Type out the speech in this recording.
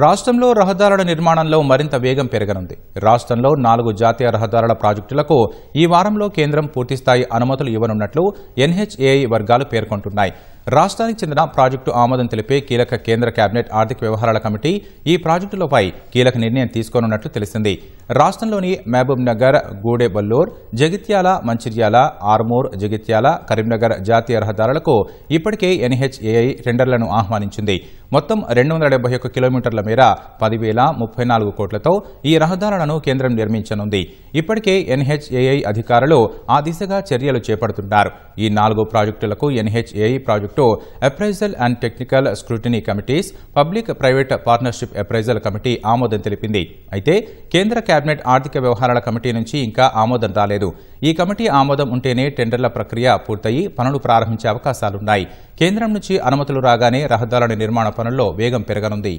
రాష్ట్రంలో రహదారుల నిర్మాణంలో మరింత వేగం పెరగనుంది. రాష్ట్రంలో 4 జాతీయ రహదారుల ప్రాజెక్టులకు ఈ వారంలో కేంద్రం పూర్తిస్థాయి అనుమతులు ఇవ్వనున్నట్లు NHAI వర్గాలు పేర్కొంటున్నాయి. రాష్ట్రానికి చెందిన ప్రాజెక్టు ఆమోదం తెలిపే కీలక కేంద్ర కేబినెట్ ఆర్థిక వ్యవహారాల కమిటీ ఈ ప్రాజెక్టులపై కీలక నిర్ణయం తీసుకోనున్నట్లు తెలిసింది. రాష్ట్రంలోని మహబూబ్ నగర్, గూడెబల్లూర్, జగిత్యాల, మంచిర్యాల, ఆర్మూర్, జగిత్యాల, కరీంనగర్ జాతీయ రహదారులకు ఇప్పటికే NHAI టెండర్లను ఆహ్వానించింది. మొత్తం 271 కిలోమీటర్ల మేర 10,034 కోట్లతో ఈ రహదారులను కేంద్రం నిర్మించనుంది. ఇప్పటికే NHAI అధికారులు ఆ దిశగా చర్యలు చేపడుతున్నారు. ఈ 4 ప్రాజెక్టులకు NHAI project appraisal and technical scrutiny committees, public private partnership appraisal committee ఆమోదం తెలిపింది. అయితే కేంద్ర కేబినెట్ ఆర్థిక వ్యవహారాల కమిటీ నుంచి ఇంకా ఆమోదం రాలేదు. ఈ కమిటీ ఆమోదం ఉంటేనే టెండర్ల ప్రక్రియ పూర్తయి పనులు ప్రారంభించే అవకాశాలున్నాయి. కేంద్రం నుంచి అనుమతులు రాగానే రహదారుల నిర్మాణ పనుల్లో వేగం పెరగనుంది.